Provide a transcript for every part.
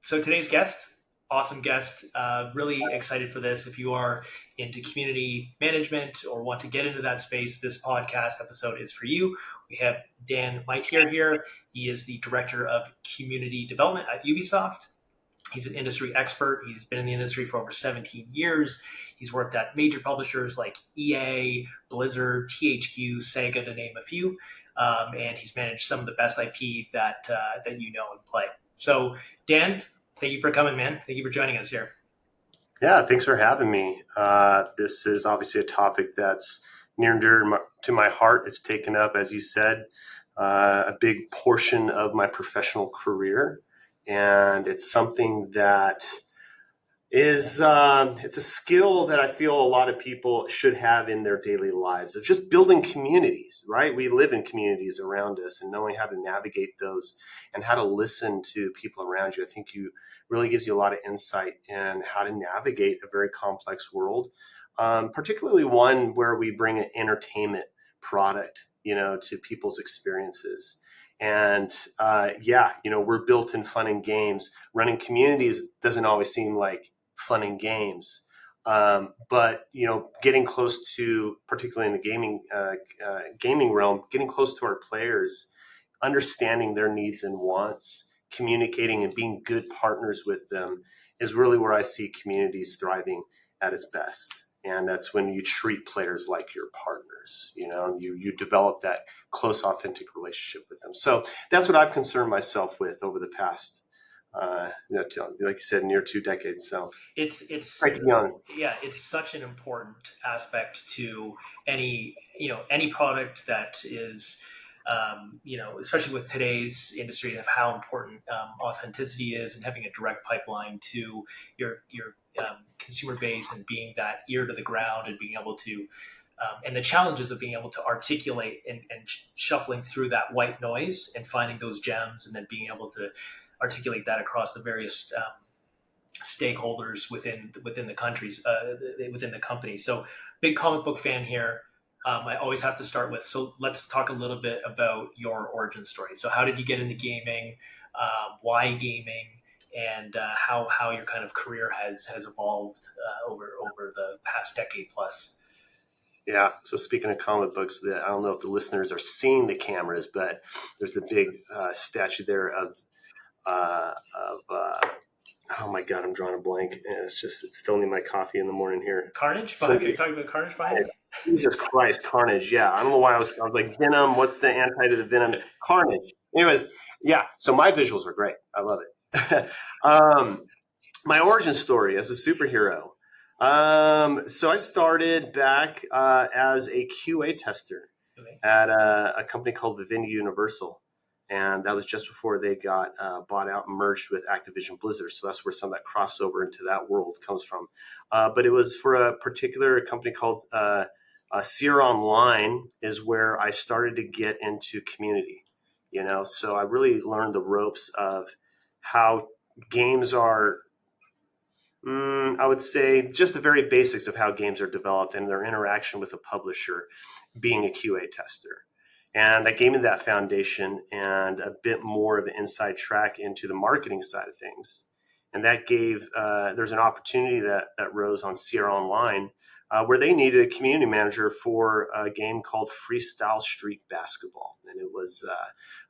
So today's guest, awesome guest, really excited for this. If you are into community management or want to get into that space, this podcast episode is for you. We have Dan Mitre here. He is the director of community development at Ubisoft. He's an industry expert. He's been in the industry for over 17 years. He's worked at major publishers like EA, Blizzard, THQ, Sega, to name a few. And he's managed some of the best IP that you know and play. So, Dan, thank you for coming, man. Thank you for joining us here. Yeah, thanks for having me. This is obviously a topic that's near and dear to my heart. It's taken up, as you said, a big portion of my professional career. And it's something that is it's a skill that I feel a lot of people should have in their daily lives, of just building communities, right? We live in communities around us, and knowing how to navigate those and how to listen to people around you, I think you really gives you a lot of insight in how to navigate a very complex world, particularly one where we bring an entertainment product, to people's experiences. And we're built in fun and games. Running communities doesn't always seem like fun and games, but getting close to, particularly in the gaming realm, getting close to our players, understanding their needs and wants, communicating and being good partners with them is really where I see communities thriving at its best. And that's when you treat players like your partners. You develop that close, authentic relationship with them. So that's what I've concerned myself with over the past, like you said, near 2 decades. So it's quite young. Yeah, it's such an important aspect to any product that is. Especially with today's industry, of how important authenticity is, and having a direct pipeline to your consumer base, and being that ear to the ground, and being able to, and the challenges of being able to articulate and shuffling through that white noise and finding those gems, and then being able to articulate that across the various stakeholders within the countries, within the company. So, big comic book fan here. I always have to start with, so let's talk a little bit about your origin story. So how did you get into gaming? Why gaming? And how your kind of career has evolved over the past decade plus? Yeah. So speaking of comic books, I don't know if the listeners are seeing the cameras, but there's a big statue there of oh my God, I'm drawing a blank. And it's still need my coffee in the morning here. Carnage? You're talking about Carnage behind me? Jesus Christ, Carnage. Yeah. I don't know why I was like Venom. What's the anti to the Venom? Carnage. Anyways, yeah. So my visuals are great. I love it. My origin story as a superhero. So I started back as a QA tester at a company called Vivendi Universal. And that was just before they got bought out and merged with Activision Blizzard. So that's where some of that crossover into that world comes from. But it was for a particular company called Sear Online, is where I started to get into community. So I really learned the ropes of how games are, I would say, just the very basics of how games are developed and their interaction with a publisher, being a QA tester. And that gave me that foundation and a bit more of an inside track into the marketing side of things. And that gave, there's an opportunity that rose on Sear Online where they needed a community manager for a game called Freestyle Street Basketball. And it was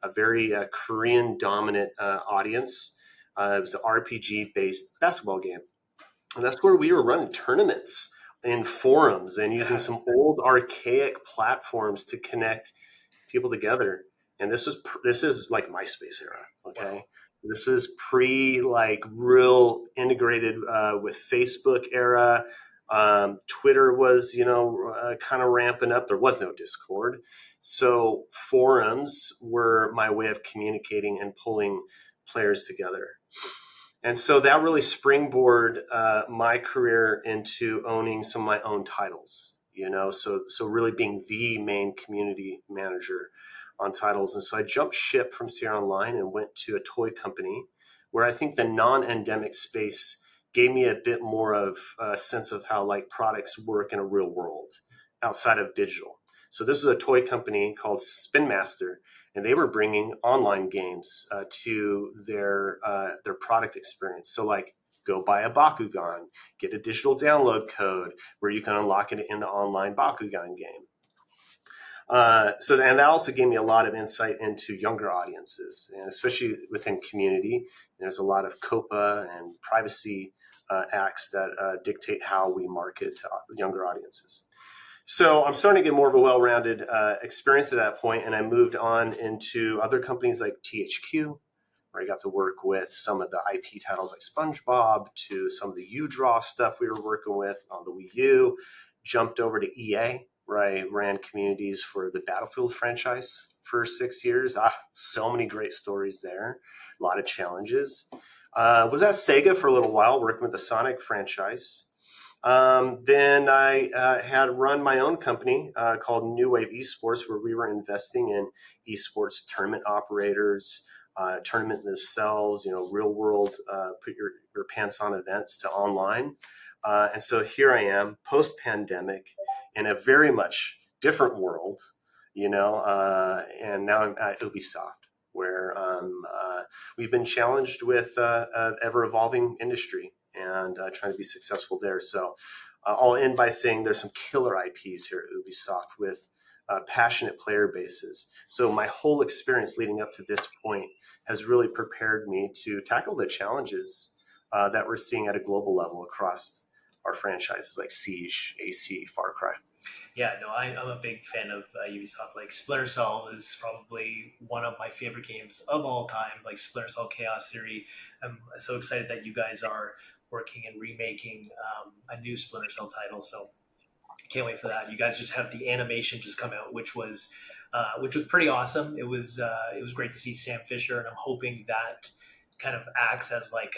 a very Korean dominant audience. It was an RPG-based basketball game. And that's where we were running tournaments in forums and using some old archaic platforms to connect people together. And this is like MySpace era. Okay. Wow. This is pre like real integrated with Facebook era. Twitter was, kind of ramping up. There was no Discord. So forums were my way of communicating and pulling players together. And so that really springboarded my career into owning some of my own titles, so really being the main community manager on titles. And so I jumped ship from Sear Online and went to a toy company where I think the non-endemic space gave me a bit more of a sense of how like products work in a real world outside of digital. So this is a toy company called Spin Master, and they were bringing online games to their product experience. So like, go buy a Bakugan, get a digital download code where you can unlock it in the online Bakugan game. And that also gave me a lot of insight into younger audiences, and especially within community. There's a lot of COPPA and privacy acts that dictate how we market to younger audiences. So I'm starting to get more of a well-rounded experience at that point, and I moved on into other companies like THQ, where I got to work with some of the IP titles like SpongeBob, to some of the U-Draw stuff we were working with on the Wii U. Jumped over to EA, where I ran communities for the Battlefield franchise for 6 years. So many great stories there, a lot of challenges. Was at Sega for a little while, working with the Sonic franchise. Then I had run my own company called New Wave Esports, where we were investing in esports tournament operators, tournament themselves, real world, put your pants on events to online. And so here I am, post-pandemic, in a very much different world, and now I'm at Ubisoft, where we've been challenged with an ever-evolving industry and trying to be successful there. So I'll end by saying there's some killer IPs here at Ubisoft with passionate player bases. So my whole experience leading up to this point has really prepared me to tackle the challenges that we're seeing at a global level across our franchises like Siege, AC, Far Cry. Yeah, no, I'm a big fan of Ubisoft. Like Splinter Cell is probably one of my favorite games of all time. Like Splinter Cell Chaos Theory. I'm so excited that you guys are working and remaking a new Splinter Cell title. So can't wait for that. You guys just have the animation just come out, which was pretty awesome. It was great to see Sam Fisher, and I'm hoping that kind of acts as like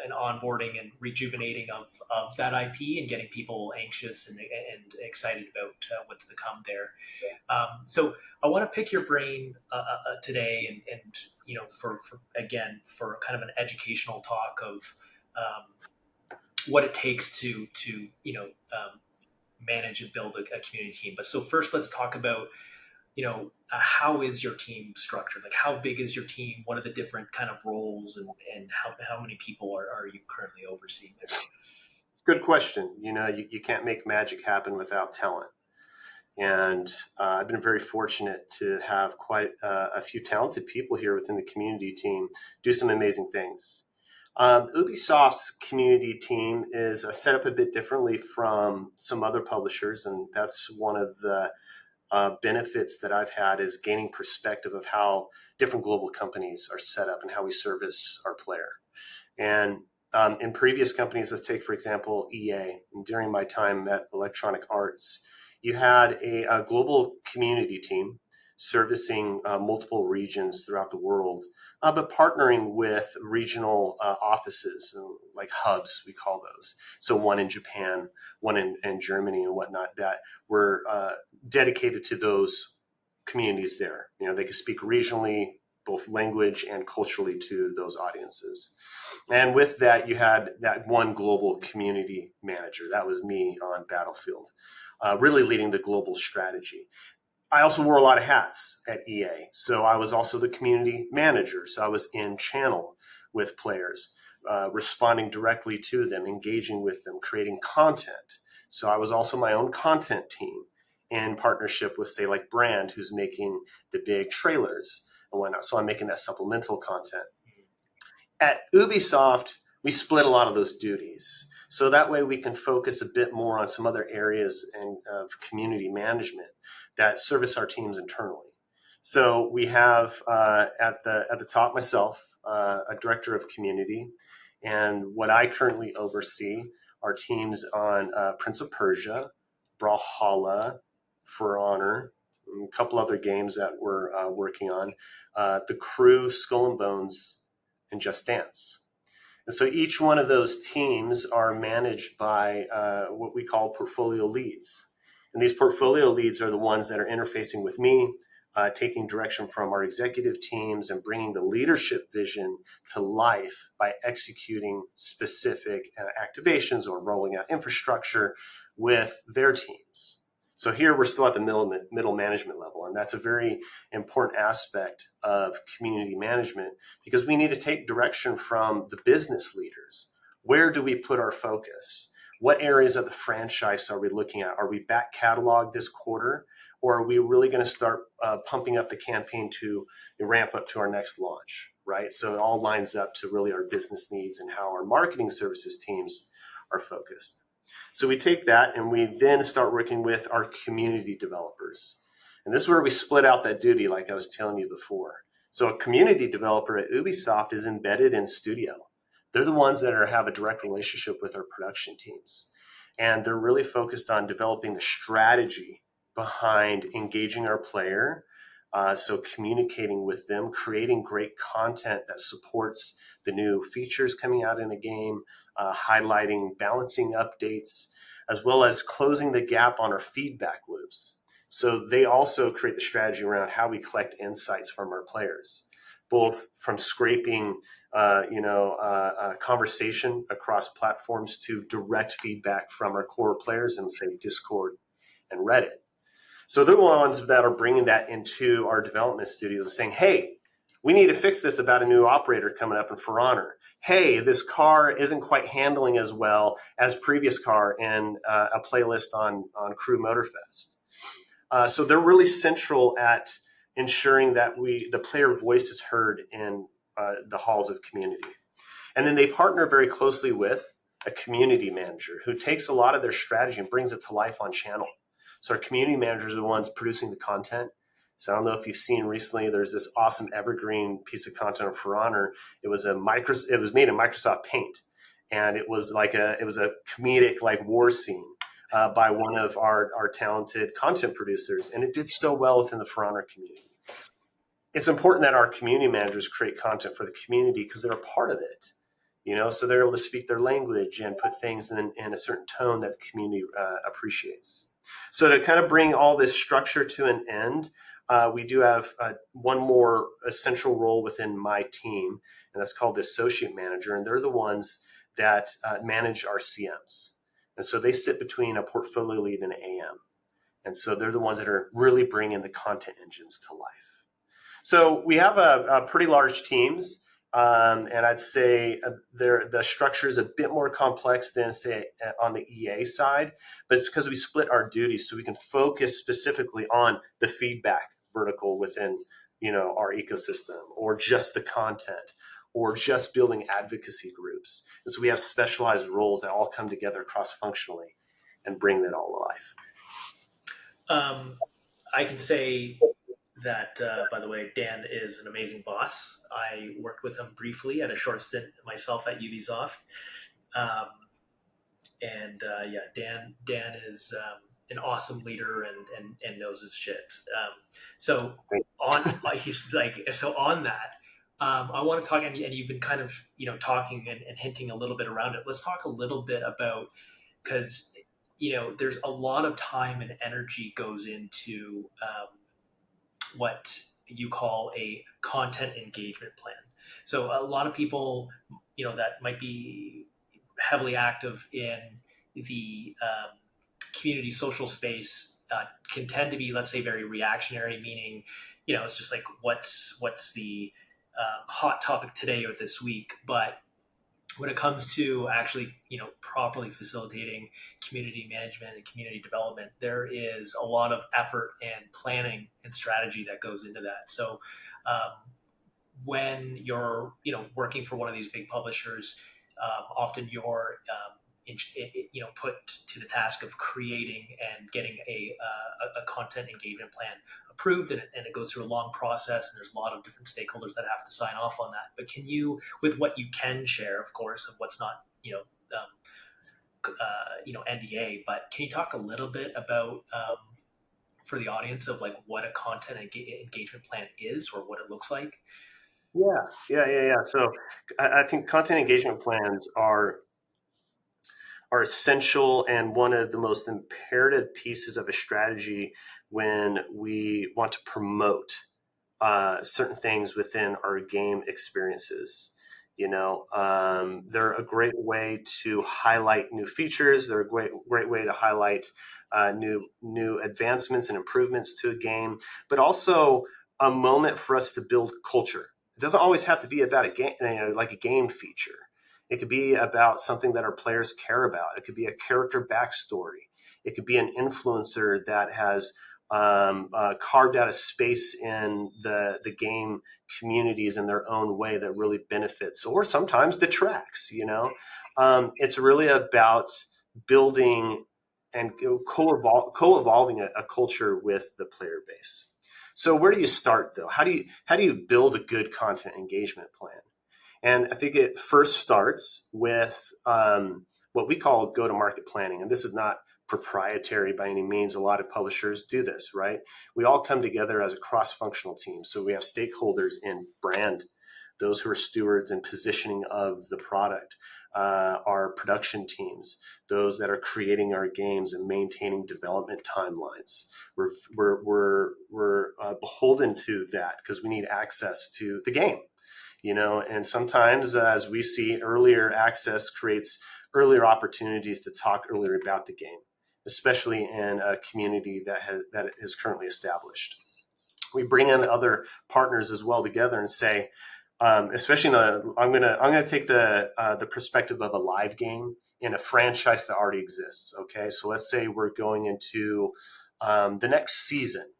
an onboarding and rejuvenating of that IP and getting people anxious and excited about what's to come there. So I want to pick your brain today and for for kind of an educational talk of what it takes to manage and build a community team. But so first, let's talk about how is your team structured? Like, how big is your team? What are the different kind of roles, and how many people are you currently overseeing there? It's a good question. You can't make magic happen without talent. And I've been very fortunate to have quite a few talented people here within the community team do some amazing things. Ubisoft's community team is set up a bit differently from some other publishers, and that's one of the benefits that I've had is gaining perspective of how different global companies are set up and how we service our player. And in previous companies, let's take, for example, EA. During my time at Electronic Arts, you had a global community team servicing multiple regions throughout the world, but partnering with regional offices, like hubs, we call those. So one in Japan, one in Germany and whatnot, that were dedicated to those communities there. They could speak regionally, both language and culturally, to those audiences. And with that, you had that one global community manager. That was me on Battlefield, really leading the global strategy. I also wore a lot of hats at EA. So I was also the community manager. So I was in channel with players, responding directly to them, engaging with them, creating content. So I was also my own content team in partnership with, say, like Brand, who's making the big trailers and whatnot. So I'm making that supplemental content. At Ubisoft, we split a lot of those duties. So that way we can focus a bit more on some other areas of community management that service our teams internally. So we have at the top myself, a director of community, and what I currently oversee are teams on Prince of Persia, Brawlhalla, For Honor, and a couple other games that we're working on, The Crew, Skull and Bones, and Just Dance. And so each one of those teams are managed by what we call portfolio leads. And these portfolio leads are the ones that are interfacing with me, taking direction from our executive teams and bringing the leadership vision to life by executing specific activations or rolling out infrastructure with their teams. So here we're still at the middle management level, and that's a very important aspect of community management because we need to take direction from the business leaders. Where do we put our focus? What areas of the franchise are we looking at? Are we back catalog this quarter, or are we really going to start pumping up the campaign to ramp up to our next launch, right? So it all lines up to really our business needs and how our marketing services teams are focused. So we take that and we then start working with our community developers. And this is where we split out that duty, like I was telling you before. So a community developer at Ubisoft is embedded in studio. They're the ones that have a direct relationship with our production teams. And they're really focused on developing the strategy behind engaging our player. So communicating with them, creating great content that supports the new features coming out in a game, highlighting balancing updates, as well as closing the gap on our feedback loops. So they also create the strategy around how we collect insights from our players, both from scraping, conversation across platforms to direct feedback from our core players in, say, Discord and Reddit. So they're the ones that are bringing that into our development studios and saying, hey, we need to fix this about a new operator coming up in For Honor. Hey, this car isn't quite handling as well as previous car in a playlist on Crew Motorfest. So they're really central at ensuring that the player voice is heard in the halls of community. And then they partner very closely with a community manager who takes a lot of their strategy and brings it to life on channel. So our community managers are the ones producing the content. So I don't know if you've seen recently, there's this awesome evergreen piece of content of For Honor. It was made in Microsoft Paint, and it was a comedic like war scene by one of our talented content producers, and it did so well within the For Honor community. It's important that our community managers create content for the community because they're a part of it. So they're able to speak their language and put things in a certain tone that the community appreciates. So to kind of bring all this structure to an end, we do have one more essential role within my team, and that's called the associate manager. And they're the ones that manage our CMs. And so they sit between a portfolio lead and an AM. And so they're the ones that are really bringing the content engines to life. So we have a pretty large teams. And I'd say the structure is a bit more complex than, say, on the EA side, but it's because we split our duties so we can focus specifically on the feedback vertical within, our ecosystem, or just the content, or just building advocacy groups. And so we have specialized roles that all come together cross-functionally and bring that all to life. I can say that, by the way, Dan is an amazing boss. I worked with him briefly at a short stint myself at Ubisoft. Dan is an awesome leader and knows his shit. So on that, I want to talk, and you've been kind of talking and hinting a little bit around it. Let's talk a little bit about, because there's a lot of time and energy goes into what you call a content engagement plan. So a lot of people, that might be heavily active in the community social space can tend to be, let's say, very reactionary, meaning, it's just like, what's the hot topic today or this week. But when it comes to actually, properly facilitating community management and community development, there is a lot of effort and planning and strategy that goes into that. So when you're, working for one of these big publishers, often you're, put to the task of creating and getting a content engagement plan approved, and it goes through a long process, and there's a lot of different stakeholders that have to sign off on that. But can you, with what you can share, of course, of what's not, NDA, but can you talk a little bit about, for the audience, of like what a content engagement plan is or what it looks like? Yeah. So I think content engagement plans are essential and one of the most imperative pieces of a strategy when we want to promote certain things within our game experiences. They're a great way to highlight new features. They're a great way to highlight new advancements and improvements to a game, but also a moment for us to build culture. It doesn't always have to be about a game, like a game feature. It could be about something that our players care about. It could be a character backstory. It could be an influencer that has carved out a space in the game communities in their own way that really benefits or sometimes detracts. It's really about building and co-evolving a culture with the player base. So where do you start though? How do you build a good content engagement plan? And I think it first starts with what we call go-to-market planning. And this is not proprietary by any means. A lot of publishers do this, right? We all come together as a cross-functional team. So we have stakeholders in brand, those who are stewards and positioning of the product, our production teams, those that are creating our games and maintaining development timelines. We're beholden to that because we need access to the game. And sometimes, as we see, earlier access creates earlier opportunities to talk earlier about the game, especially in a community that is currently established. We bring in other partners as well together and say, especially I'm gonna take the perspective of a live game in a franchise that already exists. Okay, so let's say we're going into the next season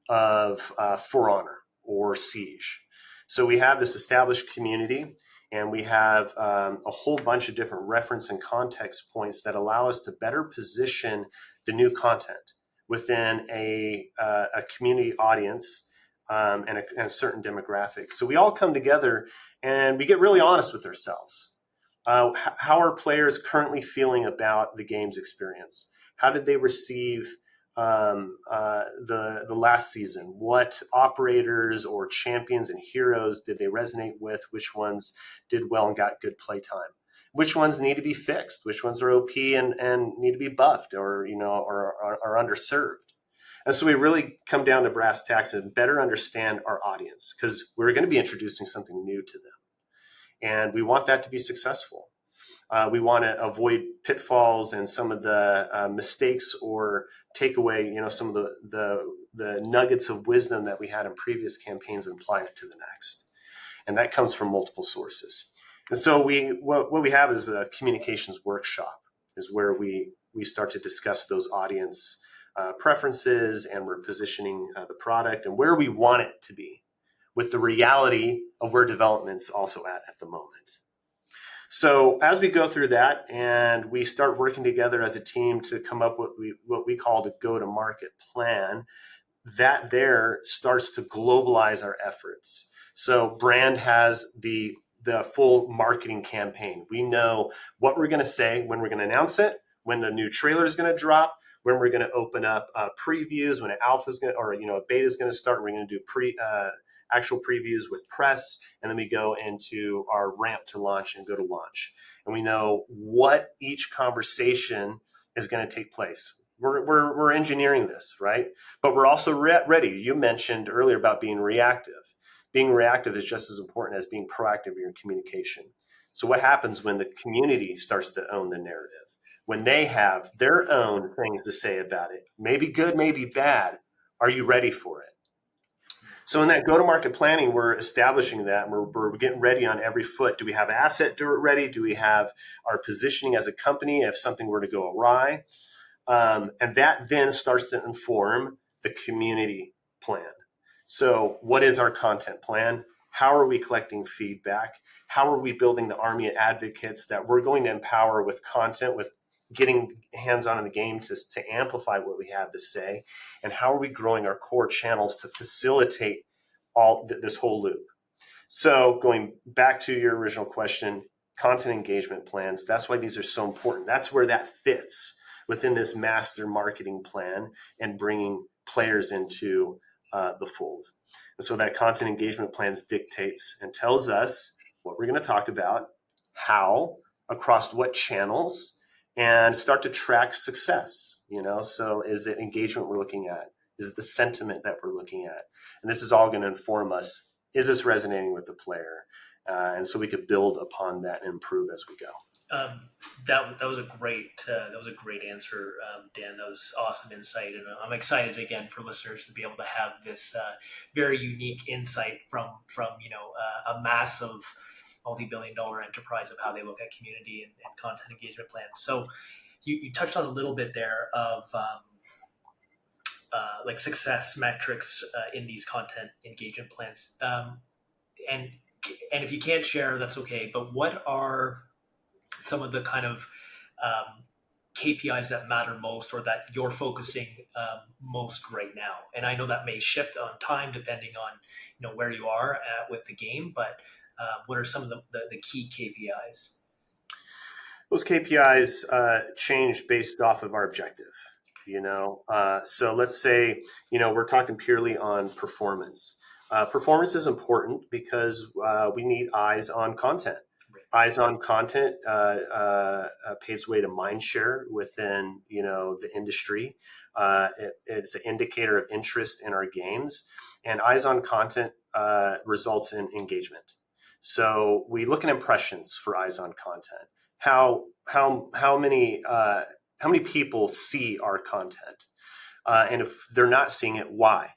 of For Honor or Siege. So we have this established community, and we have a whole bunch of different reference and context points that allow us to better position the new content within a community audience and a certain demographic. So we all come together and we get really honest with ourselves. How are players currently feeling about the game's experience? How did they receive the last season? What operators or champions and heroes did they resonate with? Which ones did well and got good playtime? Which ones need to be fixed? Which ones are OP and need to be buffed or are underserved? And so we really come down to brass tacks and better understand our audience because we're going to be introducing something new to them, and we want that to be successful. We want to avoid pitfalls and some of the mistakes or take away, some of the nuggets of wisdom that we had in previous campaigns and apply it to the next. And that comes from multiple sources. And so what we have is a communications workshop, is where we start to discuss those audience preferences, and we're positioning the product and where we want it to be, with the reality of where development's also at the moment. So as we go through that and we start working together as a team to come up with what we call the go-to-market plan, that there starts to globalize our efforts. So brand has the full marketing campaign. We know what we're going to say, when we're going to announce it, when the new trailer is going to drop, when we're going to open up previews, when an alpha is going to, or a beta is going to start. We're going to do actual previews with press, and then we go into our ramp to launch and go to launch. And we know what each conversation is going to take place. We're engineering this, right? But we're also ready. You mentioned earlier about being reactive. Being reactive is just as important as being proactive in your communication. So what happens when the community starts to own the narrative? When they have their own things to say about it, maybe good, maybe bad, are you ready for it? So in that go-to-market planning, we're establishing that. We're getting ready on every foot. Do we have asset ready? Do we have our positioning as a company if something were to go awry? And that then starts to inform the community plan. So what is our content plan? How are we collecting feedback? How are we building the army of advocates that we're going to empower with content, with getting hands-on in the game to amplify what we have to say? And how are we growing our core channels to facilitate this whole loop? So going back to your original question, content engagement plans, that's why these are so important. That's where that fits within this master marketing plan and bringing players into the fold. And so that content engagement plans dictates and tells us what we're going to talk about, how, across what channels, and start to track success. So is it engagement we're looking at? Is it the sentiment that we're looking at? And this is all going to inform us, is this resonating with the player? and so we could build upon that and improve as we go. That was a great answer, Dan. That was awesome insight, and I'm excited again for listeners to be able to have this very unique insight from a massive multi-billion-dollar enterprise of how they look at community and content engagement plans. So you touched on a little bit there of like success metrics in these content engagement plans, and and if you can't share, that's okay. But what are some of the kind of KPIs that matter most, or that you're focusing most right now? And I know that may shift on time depending on where you are at with the game, but what are some of the key KPIs? Those KPIs change based off of our objective. So let's say we're talking purely on performance. Performance is important because we need eyes on content. Eyes on content paves way to mind share within the industry. It's an indicator of interest in our games, and eyes on content results in engagement. So we look at impressions for eyes on content. How many people see our content, and if they're not seeing it, why?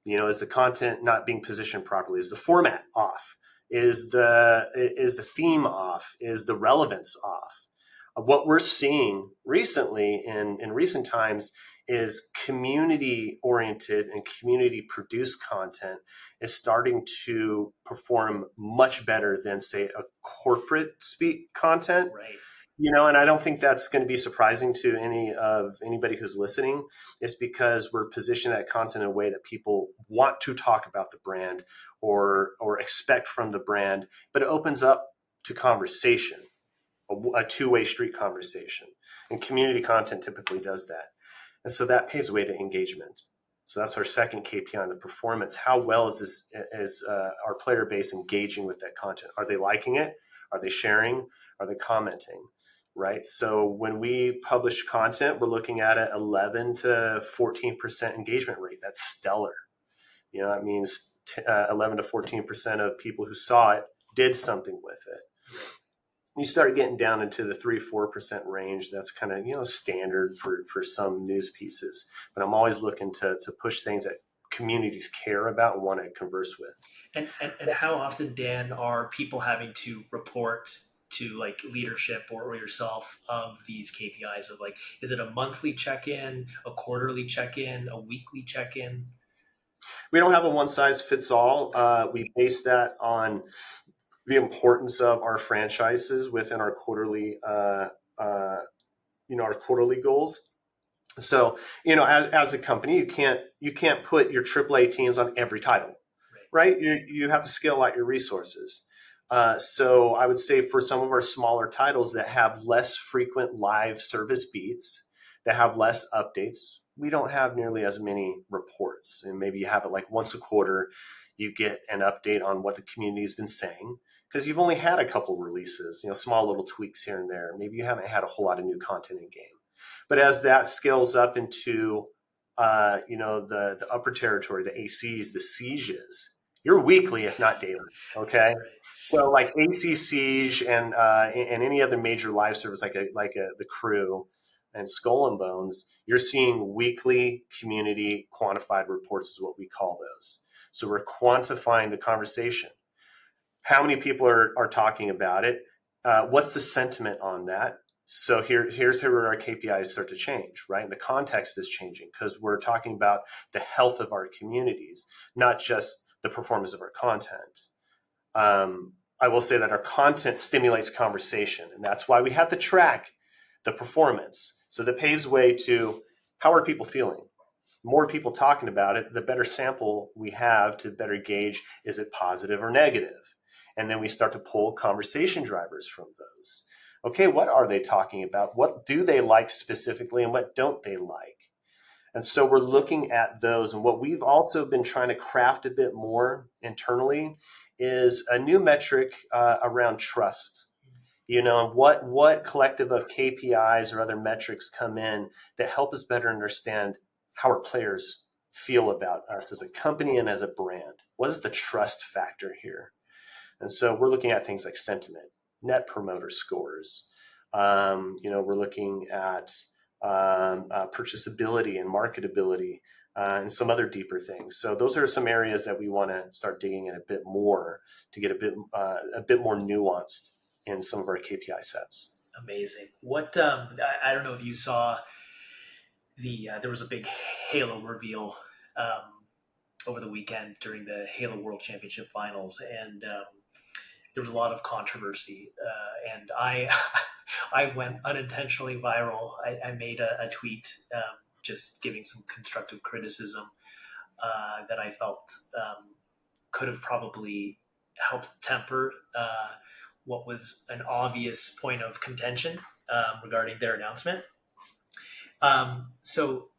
Is the content not being positioned properly? Is the format off? Is the theme off? Is the relevance off? What we're seeing recently in recent times is community oriented and community produced content is starting to perform much better than, say, a corporate speak content. Right. And I don't think that's going to be surprising to anybody who's listening. It's because we're positioning that content in a way that people want to talk about the brand or expect from the brand, but it opens up to conversation, a two-way street conversation. And community content typically does that. And so that paves the way to engagement. So that's our second KPI on the performance. How well is our player base engaging with that content? Are they liking it? Are they sharing? Are they commenting? Right. So when we publish content, we're looking at an 11 to 14% engagement rate. That's stellar. That means 11 to 14% of people who saw it did something with it. You start getting down into the 3-4% range. That's kind of standard for some news pieces. But I'm always looking to push things that communities care about and want to converse with. And how often, Dan, are people having to report to like leadership or yourself of these KPIs? Of like, is it a monthly check-in, a quarterly check-in, a weekly check-in? We don't have a one size fits all. We base that on the importance of our franchises within our quarterly, our quarterly goals. So, as a company, you can't put your AAA teams on every title, right? You have to scale out your resources. So I would say for some of our smaller titles that have less frequent live service beats, that have less updates, we don't have nearly as many reports. And maybe you have it like once a quarter, you get an update on what the community has been saying, because you've only had a couple releases, small little tweaks here and there. Maybe you haven't had a whole lot of new content in game. But as that scales up into, the upper territory, the ACs, the sieges, you're weekly, if not daily. Okay. So like AC Siege and any other major live service like the Crew and Skull and Bones, you're seeing weekly community quantified reports is what we call those. So we're quantifying the conversation. How many people are talking about it? What's the sentiment on that? So here's where our KPIs start to change, right? And the context is changing because we're talking about the health of our communities, not just the performance of our content. I will say that our content stimulates conversation, and that's why we have to track the performance. So that paves way to how are people feeling? More people talking about it, the better sample we have to better gauge, is it positive or negative? And then we start to pull conversation drivers from those. Okay, what are they talking about? What do they like specifically and what don't they like? And so we're looking at those. And what we've also been trying to craft a bit more internally is a new metric around trust. What collective of KPIs or other metrics come in that help us better understand how our players feel about us as a company and as a brand? What is the trust factor here? And so we're looking at things like sentiment, net promoter scores. We're looking at purchasability and marketability, and some other deeper things. So those are some areas that we want to start digging in a bit more to get a bit more nuanced in some of our KPI sets. Amazing. What I don't know if you saw there was a big Halo reveal over the weekend during the Halo World Championship Finals, and there was a lot of controversy, and I I went unintentionally viral. I made a tweet just giving some constructive criticism that I felt could have probably helped temper what was an obvious point of contention regarding their announcement. So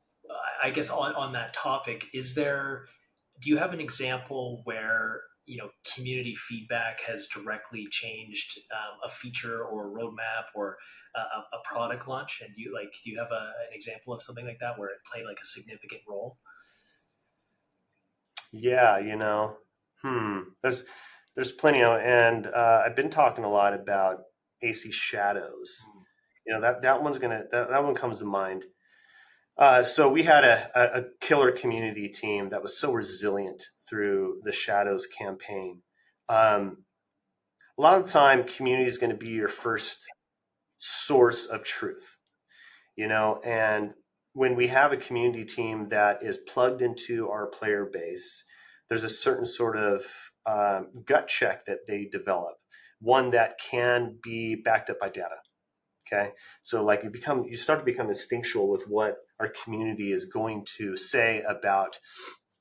I guess on that topic, do you have an example where community feedback has directly changed a feature or a roadmap or a product launch? And do you have an example of something like that where it played like a significant role? Yeah, there's plenty of, and I've been talking a lot about AC Shadows. That one comes to mind. So we had a killer community team that was so resilient through the Shadows campaign. A lot of the time, community is going to be your first source of truth, and when we have a community team that is plugged into our player base, there's a certain sort of gut check that they develop, one that can be backed up by data. Okay, so like you start to become instinctual with what our community is going to say about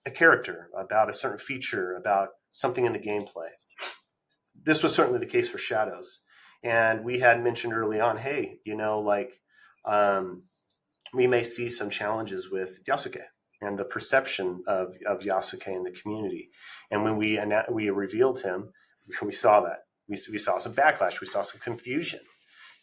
a character, about a certain feature, about something in the gameplay. This was certainly the case for Shadows, and we had mentioned early on, hey, um, we may see some challenges with Yasuke and the perception of Yasuke in the community. And when we revealed him, we saw that. We saw some backlash. We saw some confusion,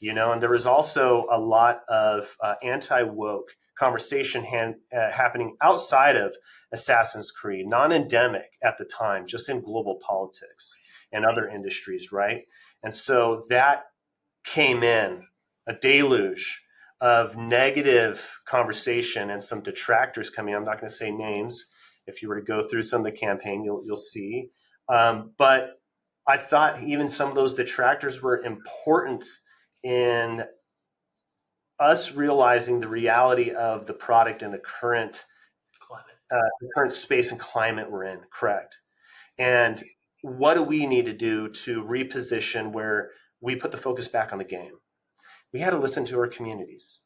and there was also a lot of anti-woke conversation happening outside of Assassin's Creed, non-endemic at the time, just in global politics and other industries, right? And so that came in a deluge of negative conversation and some detractors coming. I'm not going to say names. If you were to go through some of the campaign, you'll see. But I thought even some of those detractors were important in us realizing the reality of the product and the current space and climate we're in. Correct. And what do we need to do to reposition where we put the focus back on the game? We had to listen to our communities.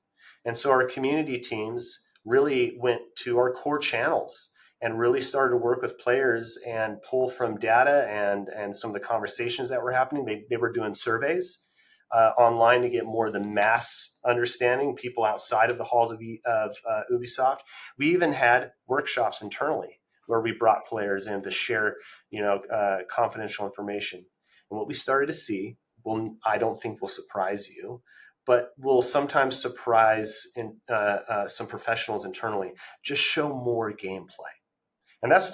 And so our community teams really went to our core channels and really started to work with players and pull from data and some of the conversations that were happening. They were doing surveys online to get more of the mass understanding, people outside of the halls of Ubisoft. We even had workshops internally where we brought players in to share, confidential information. And what we started to see, well, I don't think will surprise you, but will sometimes surprise some professionals internally. Just show more gameplay, and that's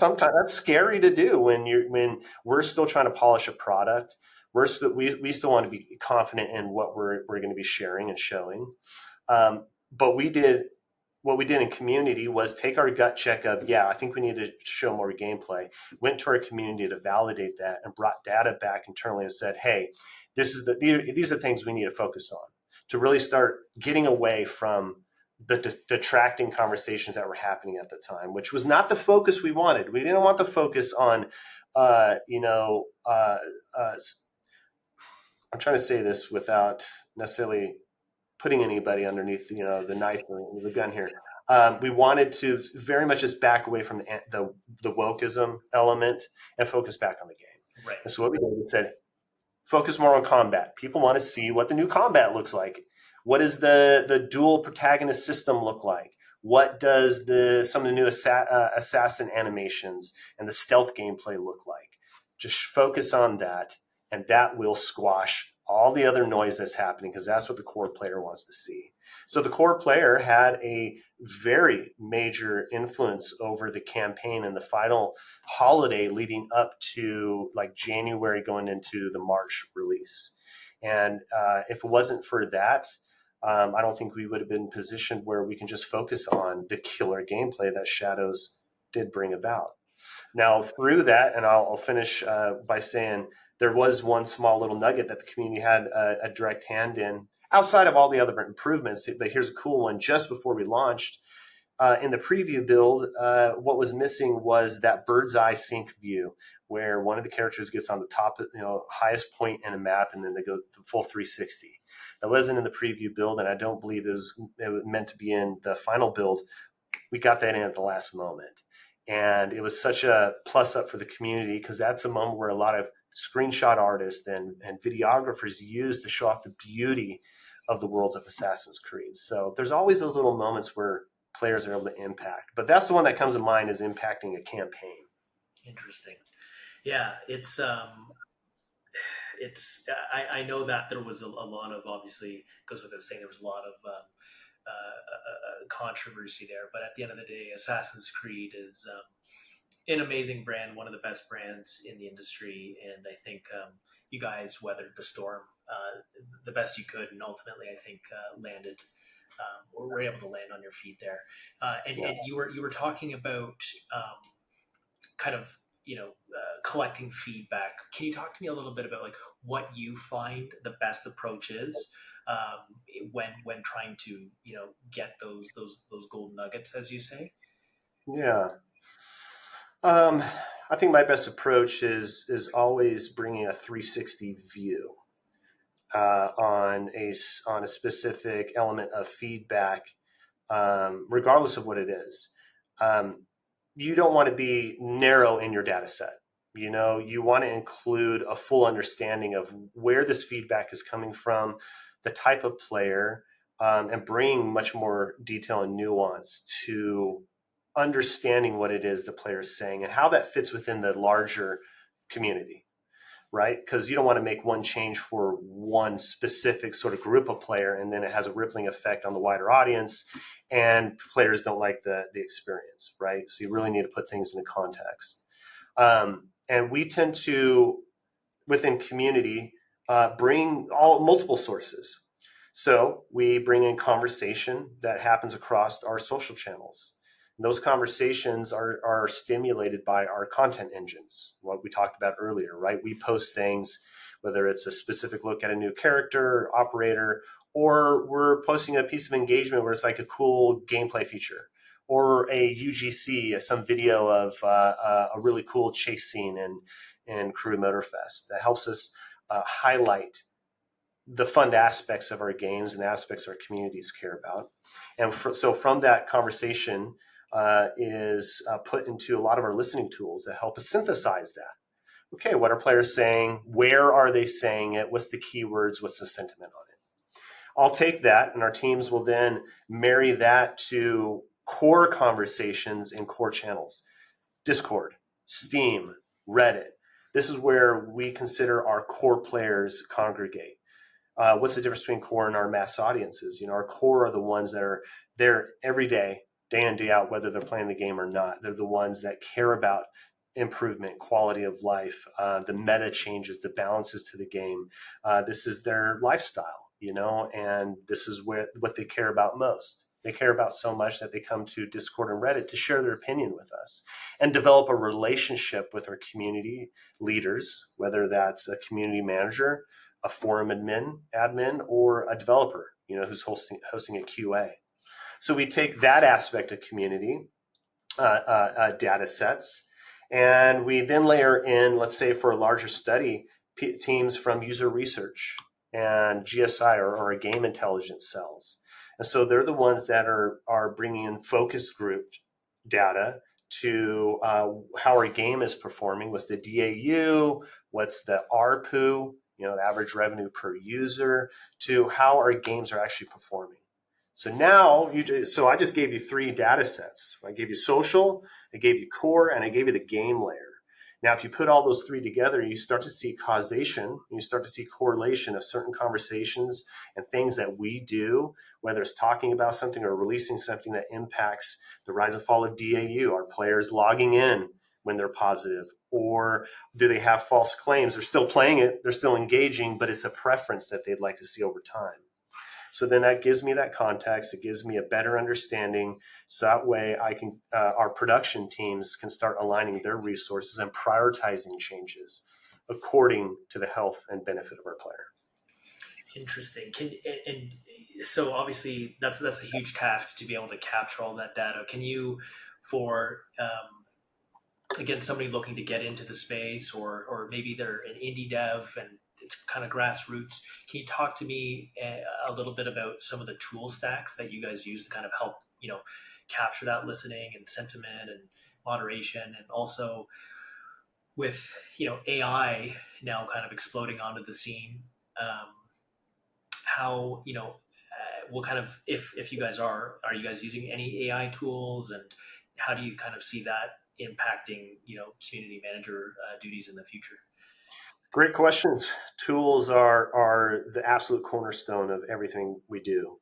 scary to do when we're still trying to polish a product. We still want to be confident in what we're going to be sharing and showing. But what we did in community was take our gut check of, I think we need to show more gameplay, went to our community to validate that, and brought data back internally and said, hey, these are things we need to focus on to really start getting away from the detracting conversations that were happening at the time, which was not the focus we wanted. We didn't want the focus on, I'm trying to say this without necessarily putting anybody underneath, the knife or the gun here. We wanted to very much just back away from the wokeism element and focus back on the game. Right. And so what we did, we said, focus more on combat. People want to see what the new combat looks like. What does the dual protagonist system look like? What does some of the new assassin animations and the stealth gameplay look like? Just focus on that, and that will squash all the other noise that's happening, because that's what the core player wants to see. So the core player had a very major influence over the campaign and the final holiday leading up to like January going into the March release. And if it wasn't for that, I don't think we would have been positioned where we can just focus on the killer gameplay that Shadows did bring about. Now, through that, and I'll finish by saying there was one small little nugget that the community had a direct hand in, outside of all the other improvements. But here's a cool one. Just before we launched, in the preview build, what was missing was that bird's eye sync view, where one of the characters gets on the top, highest point in a map, and then they go the full 360. That wasn't in the preview build, and I don't believe it was meant to be in the final build. We got that in at the last moment. And it was such a plus up for the community, because that's a moment where a lot of screenshot artists and videographers use to show off the beauty of the worlds of Assassin's Creed. So there's always those little moments where players are able to impact. But that's the one that comes to mind, is impacting a campaign. Interesting. Yeah, I know that there was a lot of, obviously goes without saying, there was a lot of controversy there, but at the end of the day, Assassin's Creed is an amazing brand, one of the best brands in the industry, and I think you guys weathered the storm the best you could, and ultimately, I think landed. Or were able to land on your feet there, and you were talking about kind of collecting feedback. Can you talk to me a little bit about like what you find the best approach is when trying to get those gold nuggets, as you say? Yeah. I think my best approach is always bringing a 360 view on a specific element of feedback, regardless of what it is. You don't want to be narrow in your data set. You want to include a full understanding of where this feedback is coming from, the type of player, and bring much more detail and nuance to understanding what it is the player is saying and how that fits within the larger community, right? Because you don't want to make one change for one specific sort of group of player, and then it has a rippling effect on the wider audience, and players don't like the experience, right? So you really need to put things into context. And we tend to, within community, bring multiple sources. So we bring in conversation that happens across our social channels. And those conversations are stimulated by our content engines, what we talked about earlier, right? We post things, whether it's a specific look at a new character, operator, or we're posting a piece of engagement where it's like a cool gameplay feature, or a UGC, some video of a really cool chase scene in Crew Motorfest that helps us highlight the fun aspects of our games and aspects our communities care about. And so from that conversation is put into a lot of our listening tools that help us synthesize that. Okay, what are players saying? Where are they saying it? What's the keywords? What's the sentiment on it? I'll take that, and our teams will then marry that to core conversations in core channels. Discord, Steam, Reddit. This is where we consider our core players congregate. What's the difference between core and our mass audiences? Our core are the ones that are there every day in, day out, whether they're playing the game or not. They're the ones that care about improvement, quality of life, the meta changes, the balances to the game. This is their lifestyle, and this is what they care about most. They care about so much that they come to Discord and Reddit to share their opinion with us and develop a relationship with our community leaders, whether that's a community manager, a forum admin, or a developer, who's hosting a QA. So we take that aspect of community data sets, and we then layer in, let's say for a larger study, teams from user research and GSI or our game intelligence cells. And so they're the ones that are bringing in focus group data to how our game is performing. What's the DAU? What's the ARPU? The average revenue per user, to how our games are actually performing. So now, I just gave you 3 data sets. I gave you social, I gave you core, and I gave you the game layer. Now, if you put all those three together, you start to see causation, you start to see correlation of certain conversations and things that we do, whether it's talking about something or releasing something that impacts the rise and fall of DAU, our players logging in when they're positive, or do they have false claims? They're still playing it, they're still engaging, but it's a preference that they'd like to see over time. So then that gives me that context. It gives me a better understanding. So that way I can, our production teams can start aligning their resources and prioritizing changes according to the health and benefit of our player. Interesting. And so obviously that's a huge task to be able to capture all that data. Can you, for again, somebody looking to get into the space, or maybe they're an indie dev and it's kind of grassroots, can you talk to me a little bit about some of the tool stacks that you guys use to kind of help, capture that listening and sentiment and moderation, and also with AI now kind of exploding onto the scene, how what kind of, if you guys are you guys using any AI tools, and how do you kind of see that impacting community manager duties in the future? Great questions. Tools are the absolute cornerstone of everything we do.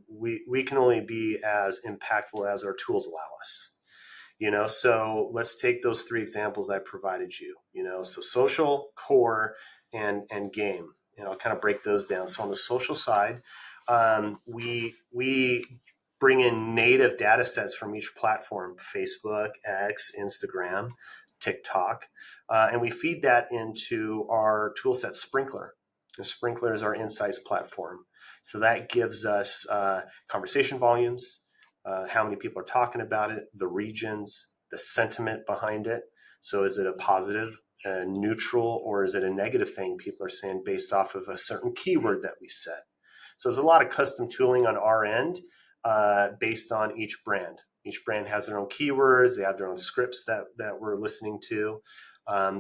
We can only be as impactful as our tools allow us. So let's take those three examples I provided you. So social, core, and game, and I'll kind of break those down. So on the social side, we bring in native data sets from each platform: Facebook, X, Instagram, TikTok, and we feed that into our tool set Sprinkler. And Sprinkler is our insights platform. So that gives us conversation volumes, how many people are talking about it, the regions, the sentiment behind it. So is it a positive, neutral, or is it a negative thing people are saying based off of a certain keyword that we set? So there's a lot of custom tooling on our end based on each brand. Each brand has their own keywords. They have their own scripts that we're listening to.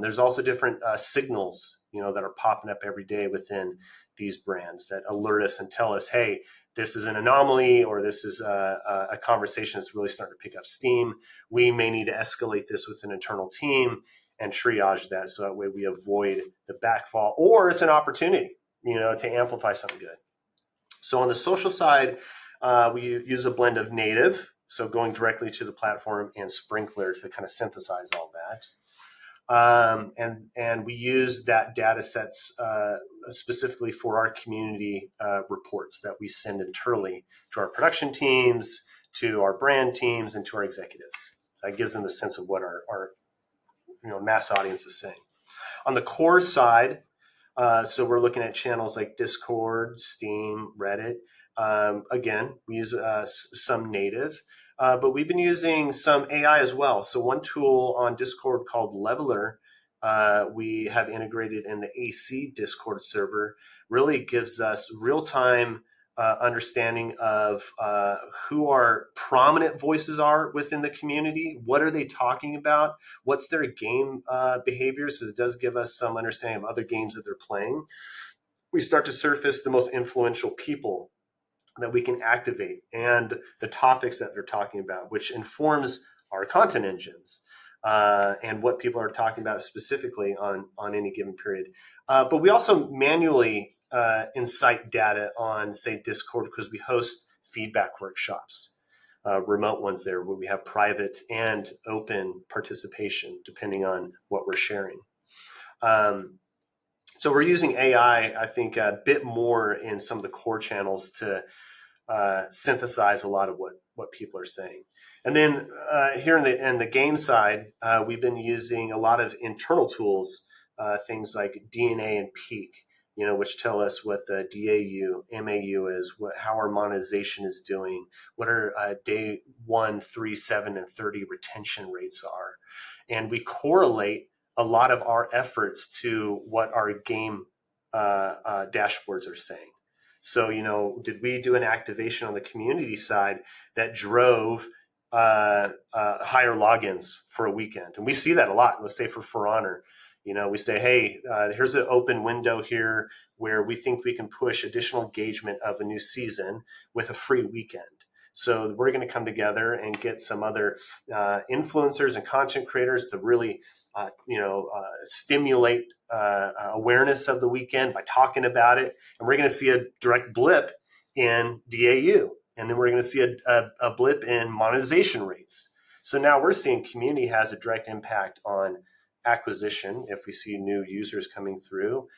There's also different signals, that are popping up every day within these brands that alert us and tell us, hey, this is an anomaly, or this is a conversation that's really starting to pick up steam. We may need to escalate this with an internal team and triage that, so that way we avoid the backfall, or it's an opportunity, to amplify something good. So on the social side, we use a blend of native, so going directly to the platform, and Sprinkler to kind of synthesize all that. And we use that data sets specifically for our community reports that we send internally to our production teams, to our brand teams, and to our executives. So that gives them the sense of what our mass audience is saying. On the core side, so we're looking at channels like Discord, Steam, Reddit. Again, we use some native. But we've been using some AI as well. So one tool on Discord called Leveler, we have integrated in the AC Discord server, really gives us real-time understanding of who our prominent voices are within the community. What are they talking about? What's their game behaviors? So it does give us some understanding of other games that they're playing. We start to surface the most influential people that we can activate and the topics that they're talking about, which informs our content engines and what people are talking about specifically on any given period. But we also manually incite data on, say, Discord, because we host feedback workshops, remote ones there, where we have private and open participation depending on what we're sharing. So we're using AI, I think, a bit more in some of the core channels to synthesize a lot of what people are saying. And then here in the game side, we've been using a lot of internal tools, things like DNA and Peak, which tell us what the DAU, MAU is, how our monetization is doing, what our day 1, 3, 7, and 30 retention rates are. And we correlate a lot of our efforts to what our game dashboards are saying. So, did we do an activation on the community side that drove higher logins for a weekend? And we see that a lot. Let's say For Honor, we say, hey, here's an open window here where we think we can push additional engagement of a new season with a free weekend. So we're going to come together and get some other influencers and content creators to really stimulate awareness of the weekend by talking about it. And we're going to see a direct blip in DAU. And then we're going to see a blip in monetization rates. So now we're seeing community has a direct impact on acquisition if we see new users coming through,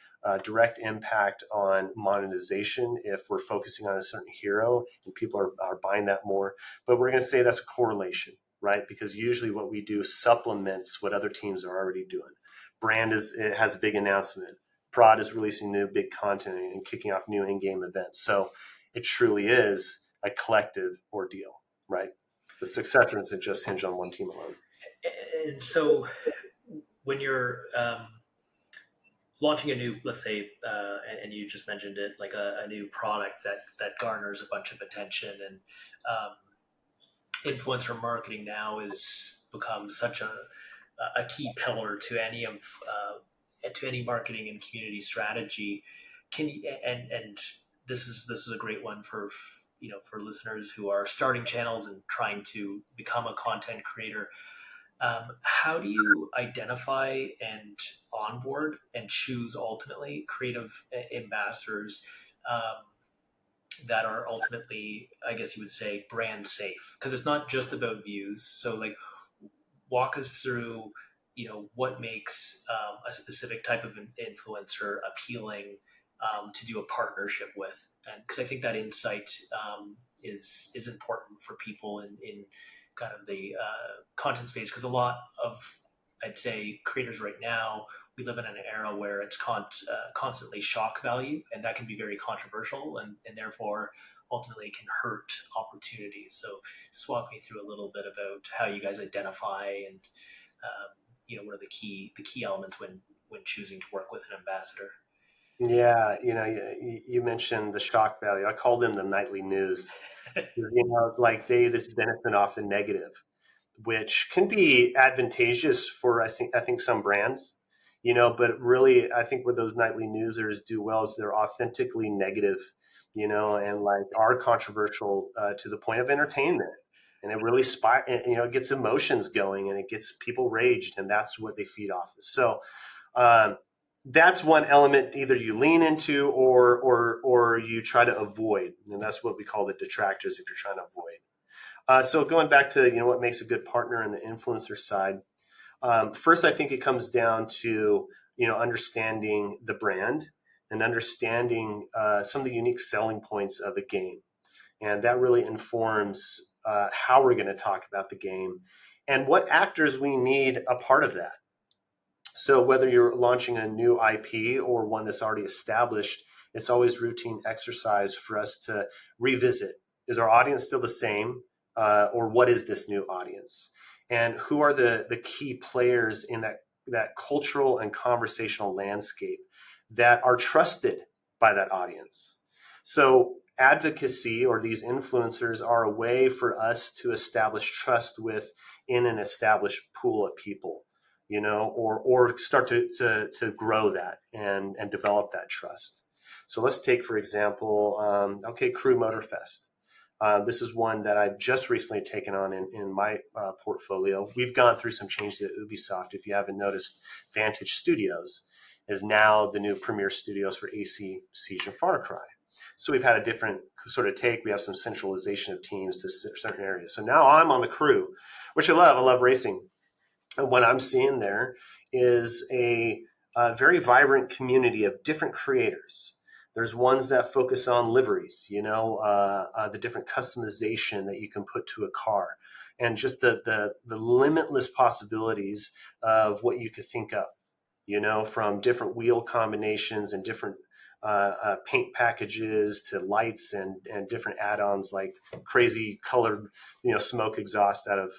direct impact on monetization if we're focusing on a certain hero and people are buying that more. But we're going to say that's a correlation, right? Because usually what we do supplements what other teams are already doing. Brand it has a big announcement. Prod is releasing new big content and kicking off new in-game events. So it truly is a collective ordeal, right? The success doesn't just hinge on one team alone. And so when you're launching a new, let's say, and you just mentioned it, like a new product that garners a bunch of attention, and influencer marketing now has become such a key pillar to any marketing and community strategy. And this is a great one for for listeners who are starting channels and trying to become a content creator. How do you identify and onboard and choose ultimately creative ambassadors that are ultimately, I guess you would say, brand safe? Because it's not just about views. So, like, walk us through, what makes a specific type of influencer appealing to do a partnership with, and because I think that insight is important for people in kind of the content space, because a lot of, I'd say, creators right now, we live in an era where it's constantly shock value, and that can be very controversial, and therefore ultimately can hurt opportunities. So just walk me through a little bit about how you guys identify and what are the key elements when choosing to work with an ambassador. Yeah, you mentioned the shock value. I call them the nightly news. Like they just benefit off the negative, which can be advantageous for I think some brands, but really I think what those nightly newsers do well is they're authentically negative, and like are controversial to the point of entertainment, and it really it gets emotions going and it gets people raged, and that's what they feed off of. So um, that's one element either you lean into or you try to avoid, and that's what we call the detractors if you're trying to avoid. So going back to what makes a good partner in the influencer side, first I think it comes down to understanding the brand and understanding some of the unique selling points of a game, and that really informs how we're going to talk about the game and what actors we need a part of that. So whether you're launching a new IP or one that's already established, it's always routine exercise for us to revisit. Is our audience still the same? Or what is this new audience? And who are the key players in that cultural and conversational landscape that are trusted by that audience? So advocacy or these influencers are a way for us to establish trust in an established pool of people, or start to grow that and develop that trust. So let's take, for example, Crew Motorfest. This is one that I've just recently taken on in my portfolio. We've gone through some changes at Ubisoft. If you haven't noticed, Vantage Studios is now the new premier studios for AC, Siege, and Far Cry. So we've had a different sort of take. We have some centralization of teams to certain areas. So now I'm on the crew, which I love. I love racing. And what I'm seeing there is a very vibrant community of different creators. There's ones that focus on liveries, the different customization that you can put to a car, and just the limitless possibilities of what you could think of, from different wheel combinations and different paint packages to lights and different add-ons like crazy colored, smoke exhaust out of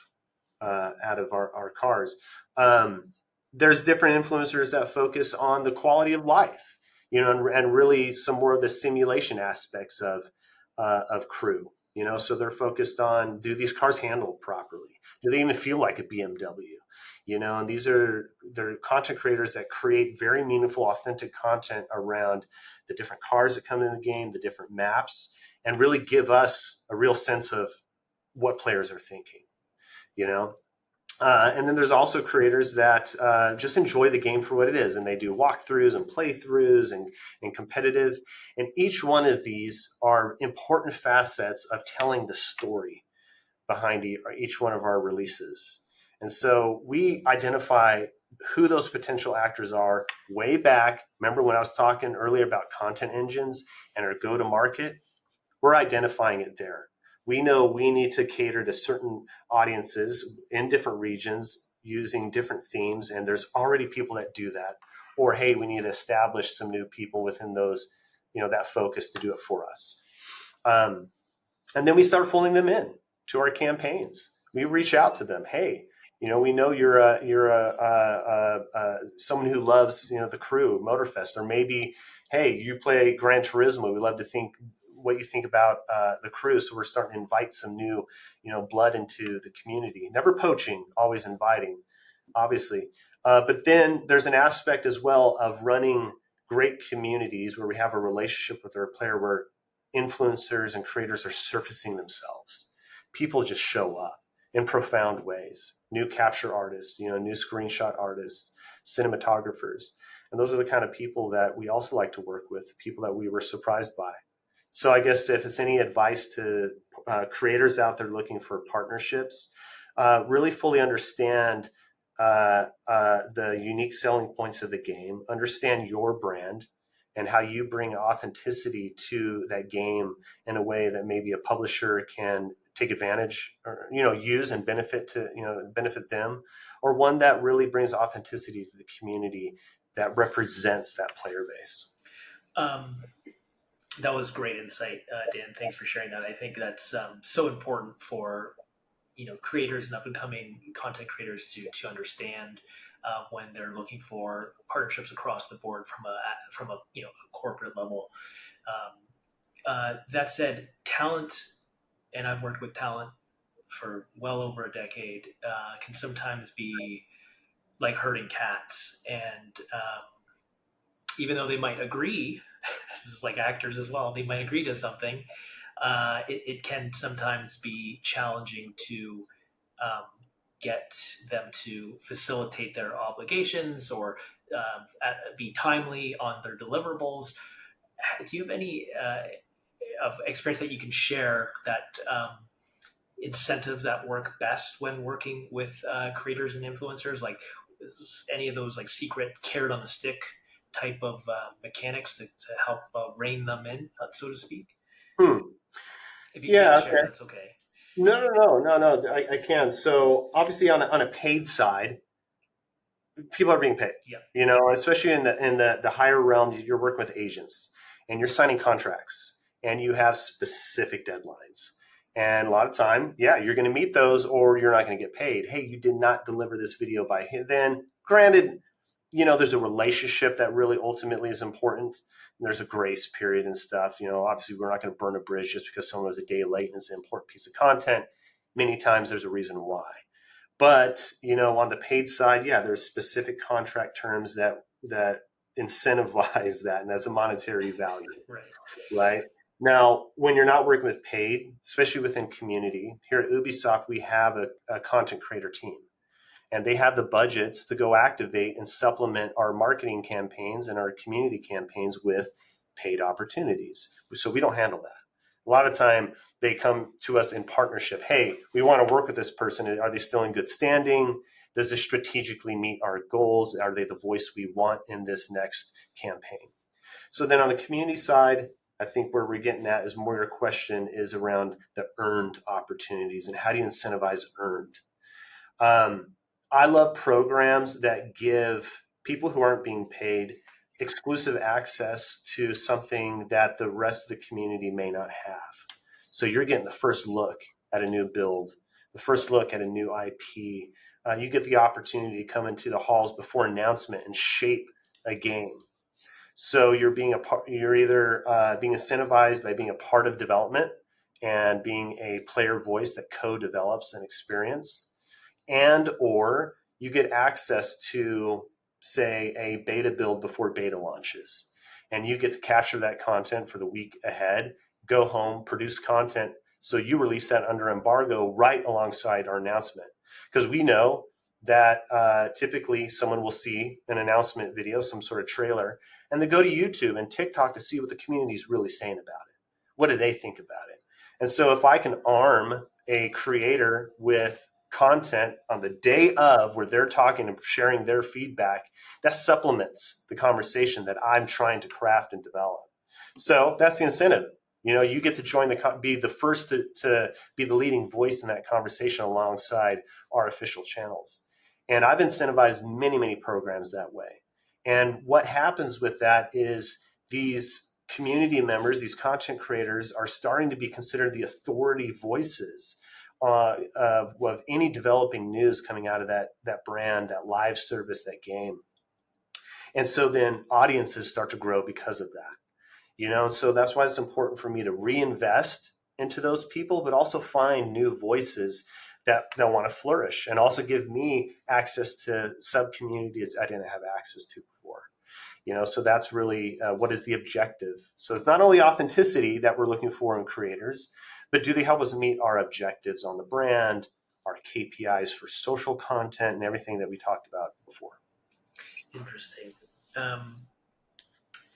our cars. There's different influencers that focus on the quality of life, and really some more of the simulation aspects of crew. So they're focused on, do these cars handle properly? Do they even feel like a BMW? And they're content creators that create very meaningful, authentic content around the different cars that come in the game, the different maps, and really give us a real sense of what players are thinking. you know And then there's also creators that just enjoy the game for what it is, and they do walkthroughs and playthroughs and competitive. And each one of these are important facets of telling the story behind each one of our releases. And so we identify who those potential actors are way back. Remember when I was talking earlier about content engines and our go to market? We're identifying it there. We know we need to cater to certain audiences in different regions using different themes, and there's already people that do that. Or hey, we need to establish some new people within those, that focus to do it for us. And then we start pulling them in to our campaigns. We reach out to them. Hey, we know you're someone who loves the crew Motorfest, or maybe hey, you play Gran Turismo. We love to think what you think about the crew. So we're starting to invite some new blood into the community. Never poaching, always inviting, obviously. But then there's an aspect as well of running great communities where we have a relationship with our player where influencers and creators are surfacing themselves. People just show up in profound ways. New capture artists, new screenshot artists, cinematographers. And those are the kind of people that we also like to work with, people that we were surprised by. So I guess if it's any advice to creators out there looking for partnerships, really fully understand the unique selling points of the game, understand your brand, and how you bring authenticity to that game in a way that maybe a publisher can take advantage or use and benefit them, or one that really brings authenticity to the community that represents that player base. That was great insight, Dan. Thanks for sharing that. I think that's so important for creators and up and coming content creators to understand when they're looking for partnerships across the board from a corporate level. That said, talent, and I've worked with talent for well over a decade, can sometimes be like herding cats, and even though they might agree, this is like actors as well, they might agree to something. It can sometimes be challenging to um, get them to facilitate their obligations or be timely on their deliverables. Do you have any of experience that you can share that incentives that work best when working with creators and influencers? Like, is any of those like secret carrot on the stick type of mechanics to help rein them in, so to speak? Hmm. If you Yeah. can't share, Okay. that's okay. No. I can. So obviously on a paid side, people are being paid. Yeah. Especially in the higher realms, you're working with agents and you're signing contracts and you have specific deadlines. And a lot of time, yeah, you're going to meet those or you're not going to get paid. Hey, you did not deliver this video by then. Granted, there's a relationship that really ultimately is important. And there's a grace period and stuff. Obviously, we're not going to burn a bridge just because someone was a day late and it's an important piece of content. Many times there's a reason why. But on the paid side, yeah, there's specific contract terms that incentivize that, and that's a monetary value, Right. right? Now, when you're not working with paid, especially within community, here at Ubisoft, we have a content creator team, and they have the budgets to go activate and supplement our marketing campaigns and our community campaigns with paid opportunities. So we don't handle that. A lot of time they come to us in partnership. Hey, we want to work with this person. Are they still in good standing? Does this strategically meet our goals? Are they the voice we want in this next campaign? So then on the community side, I think where we're getting at is more your question is around the earned opportunities and how do you incentivize earned? I love programs that give people who aren't being paid exclusive access to something that the rest of the community may not have. So you're getting the first look at a new build, the first look at a new IP. You get the opportunity to come into the halls before announcement and shape a game. So you're being a part. You're either being incentivized by being a part of development and being a player voice that co-develops an experience, and or you get access to say a beta build before beta launches, and you get to capture that content for the week ahead, go home, produce content, so you release that under embargo right alongside our announcement, because we know that typically someone will see an announcement video, some sort of trailer, and they go to YouTube and TikTok to see what the community is really saying about it. What do they think about it? And so if I can arm a creator with content on the day of where they're talking and sharing their feedback, that supplements the conversation that I'm trying to craft and develop. So that's the incentive. You get to join be the first to be the leading voice in that conversation alongside our official channels. And I've incentivized many, many programs that way. And what happens with that is these community members, these content creators, are starting to be considered the authority voices of any developing news coming out of that brand, that live service, that game. And so then audiences start to grow because of that. So that's why it's important for me to reinvest into those people, but also find new voices that want to flourish, and also give me access to sub communities I didn't have access to before. So that's really what is the objective. So it's not only authenticity that we're looking for in creators, but do they help us meet our objectives on the brand, our KPIs for social content, and everything that we talked about before. Interesting.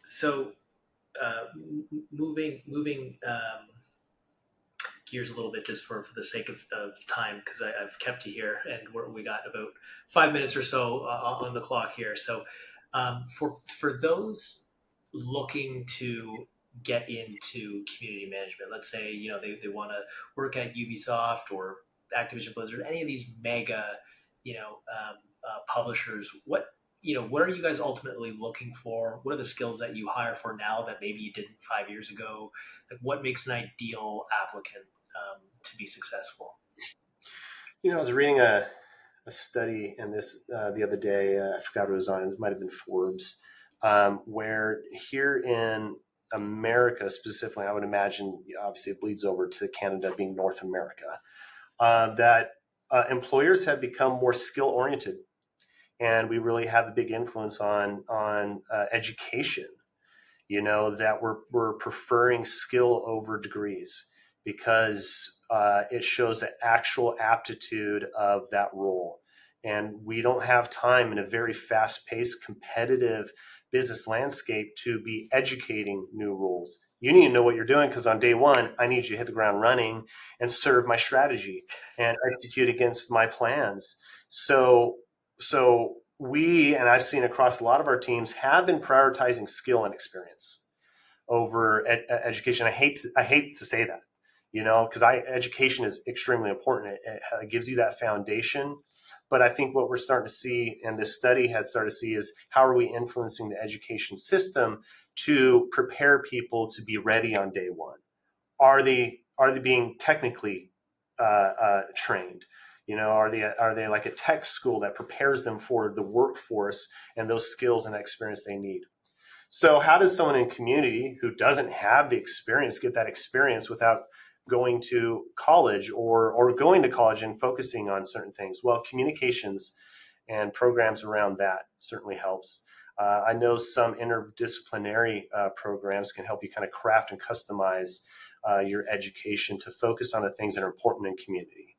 So moving gears a little bit, just for the sake of time, because I've kept you here, and we got about 5 minutes or so on the clock here. So for those looking to get into community management, let's say they want to work at Ubisoft or Activision Blizzard, any of these mega publishers, what are you guys ultimately looking for? What are the skills that you hire for now that maybe you didn't 5 years ago? Like, what makes an ideal applicant to be successful? I was reading a study in this the other day. I forgot what it was on. It might have been Forbes, where here in America specifically, I would imagine, obviously it bleeds over to Canada being North America, that employers have become more skill oriented, and we really have a big influence on education. That we're preferring skill over degrees, because it shows the actual aptitude of that role. And we don't have time in a very fast-paced, competitive business landscape to be educating new roles. You need to know what you're doing, because on day one, I need you to hit the ground running and serve my strategy and execute against my plans. So and I've seen across a lot of our teams, have been prioritizing skill and experience over education. I hate to say that, because education is extremely important. It gives you that foundation. But I think what we're starting to see, and this study had started to see, is how are we influencing the education system to prepare people to be ready on day one? Are they being technically trained? Are they like a tech school that prepares them for the workforce and those skills and experience they need? So how does someone in community who doesn't have the experience get that experience without going to college or going to college and focusing on certain things? Well, communications and programs around that certainly helps. I know some interdisciplinary programs can help you kind of craft and customize your education to focus on the things that are important in community.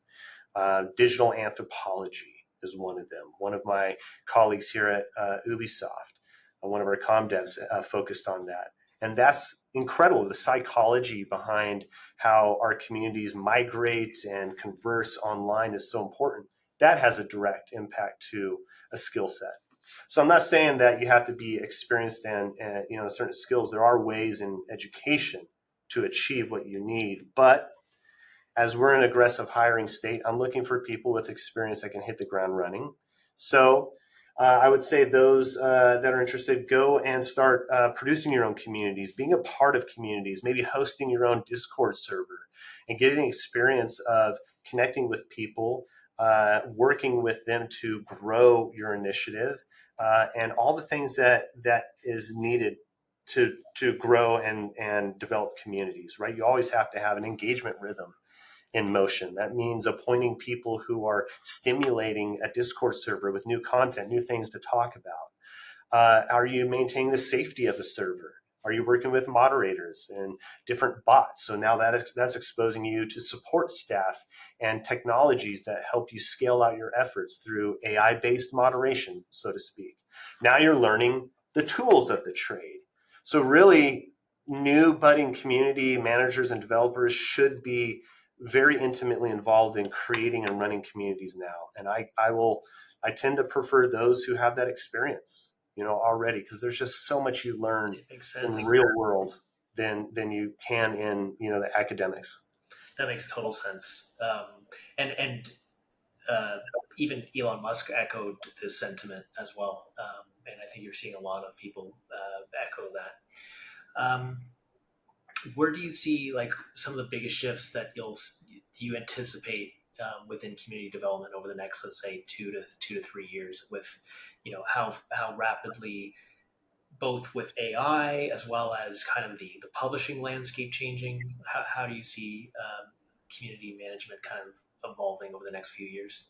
Digital anthropology is one of them. One of my colleagues here at Ubisoft, one of our comm devs, focused on that. And that's incredible. The psychology behind how our communities migrate and converse online is so important. That has a direct impact to a skill set. So I'm not saying that you have to be experienced in certain skills. There are ways in education to achieve what you need. But as we're an aggressive hiring state, I'm looking for people with experience that can hit the ground running. So I would say those that are interested, go and start producing your own communities, being a part of communities, maybe hosting your own Discord server, and getting the experience of connecting with people, working with them to grow your initiative, and all the things that is needed to grow and develop communities, right? You always have to have an engagement rhythm in motion. That means appointing people who are stimulating a Discord server with new content, new things to talk about. Are you maintaining the safety of the server? Are you working with moderators and different bots? So now that's exposing you to support staff and technologies that help you scale out your efforts through AI-based moderation, so to speak. Now you're learning the tools of the trade. So really, new budding community managers and developers should be very intimately involved in creating and running communities now. And I tend to prefer those who have that experience, already, because there's just so much you learn It makes in sense. the real world than you can in, the academics. That makes total sense. And uh, even Elon Musk echoed this sentiment as well. And I think you're seeing a lot of people echo that. Where do you see like some of the biggest shifts that do you anticipate within community development over the next, let's say, 2 to 3 years, with how rapidly, both with AI as well as kind of the publishing landscape changing? How do you see community management kind of evolving over the next few years?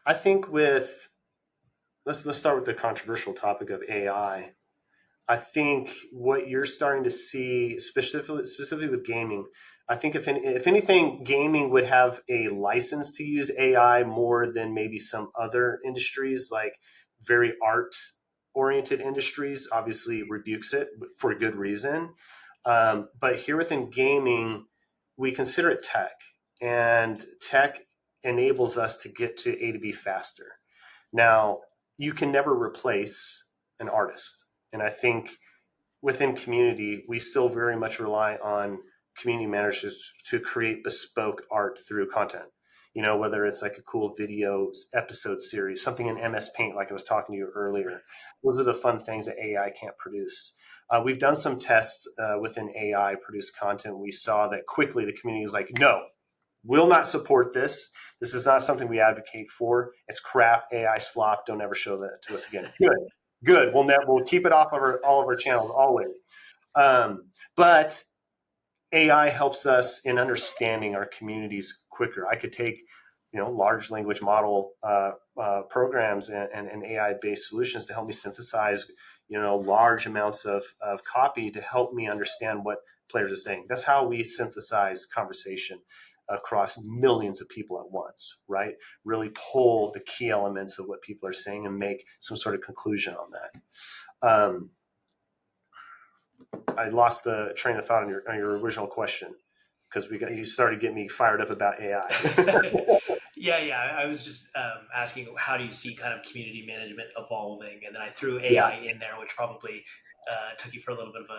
I think let's start with the controversial topic of AI. I think what you're starting to see, specifically with gaming, I think if anything, gaming would have a license to use AI more than maybe some other industries, like very art oriented industries. Obviously, rebukes it for good reason. But here within gaming, we consider it tech, and tech enables us to get to A to B faster. Now, you can never replace an artist. And I think within community, we still very much rely on community managers to create bespoke art through content. Whether it's like a cool video episode series, something in MS Paint, like I was talking to you earlier. Those are the fun things that AI can't produce. We've done some tests within AI produced content. We saw that quickly the community is like, no, will not support this. This is not something we advocate for. It's crap, AI slop. Don't ever show that to us again. Good. We'll keep it off of all of our channels always. But AI helps us in understanding our communities quicker. I could take, large language model programs and AI-based solutions to help me synthesize, large amounts of copy to help me understand what players are saying. That's how we synthesize conversation across millions of people at once, right? Really pull the key elements of what people are saying and make some sort of conclusion on that. I lost the train of thought on your original question, because you started getting me fired up about AI. Yeah. I was just asking, how do you see kind of community management evolving? And then I threw Yeah. AI in there, which probably took you for a little bit of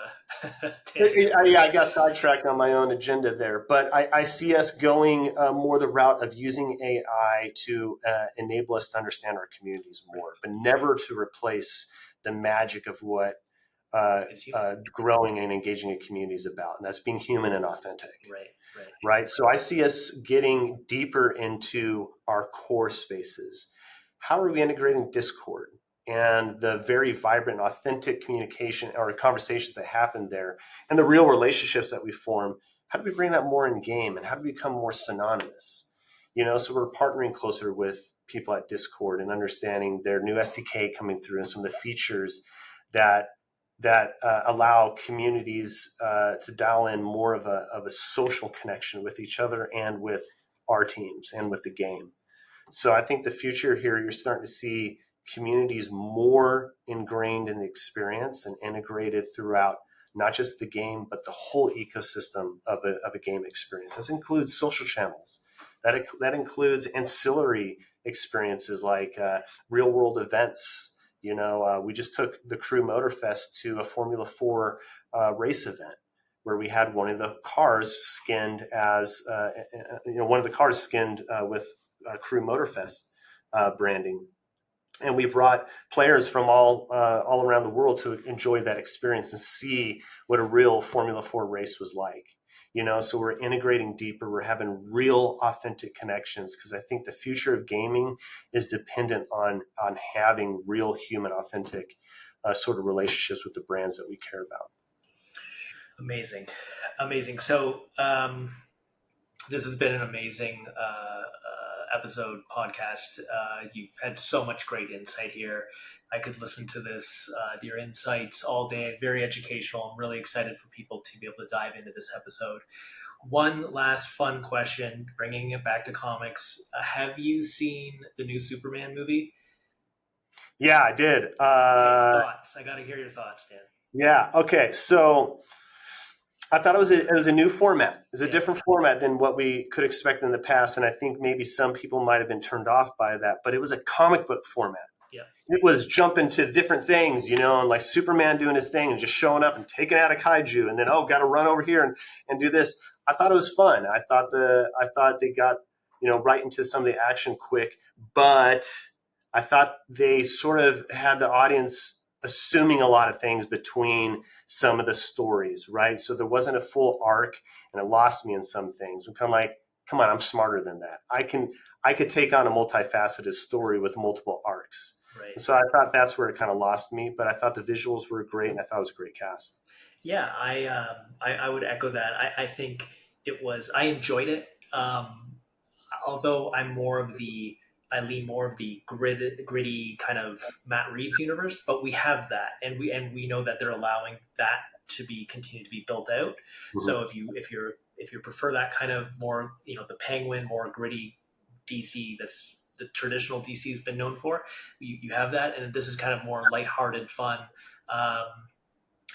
a tangent. Yeah, I got sidetracked on my own agenda there, but I see us going more the route of using AI to enable us to understand our communities more, but never to replace the magic of what growing and engaging a community is about, and that's being human and authentic. Right. So I see us getting deeper into our core spaces. How are we integrating Discord and the very vibrant, authentic communication or conversations that happen there, and the real relationships that we form? How do we bring that more in game, and how do we become more synonymous? So we're partnering closer with people at Discord and understanding their new SDK coming through and some of the features that allow communities to dial in more of a social connection with each other and with our teams and with the game. So I think the future here, you're starting to see communities more ingrained in the experience and integrated throughout not just the game, but the whole ecosystem of a game experience. This includes social channels. That includes ancillary experiences like real world events. We just took the Crew Motorfest to a Formula 4 race event where we had one of the cars skinned with Crew Motorfest branding, and we brought players from all around the world to enjoy that experience and see what a real Formula 4 race was like. So we're integrating deeper. We're having real, authentic connections, because I think the future of gaming is dependent on having real, human, authentic sort of relationships with the brands that we care about. Amazing. So this has been an amazing episode podcast. You've had so much great insight here. I could listen to this, your insights all day. Very educational. I'm really excited for people to be able to dive into this episode. One last fun question, bringing it back to comics. Have you seen the new Superman movie? Yeah, I did. Okay, thoughts. I got to hear your thoughts, Dan. Yeah. Okay. So I thought it was a new format. It was a Yeah, different format than what we could expect in the past, and I think maybe some people might have been turned off by that. But it was a comic book format. yeah, It was jumping to different things, and like Superman doing his thing and just showing up and taking out a kaiju, and then got to run over here and do this. I thought it was fun. I thought they got right into some of the action quick, but I thought they sort of had the audience assuming a lot of things between some of the stories, right? So there wasn't a full arc, and it lost me in some things. I'm kind of like, come on, I'm smarter than that. I could take on a multifaceted story with multiple arcs. right. So I thought that's where it kind of lost me, but I thought the visuals were great, and I thought it was a great cast. Yeah, I would echo that. I think it was. I enjoyed it. Although I lean more of the gritty kind of Matt Reeves universe, but we have that, and we know that they're allowing that to be continue to be built out. Mhm. So if you prefer that kind of more, the Penguin, more gritty DC, that's the traditional DC has been known for, you have that, and this is kind of more lighthearted fun. Um,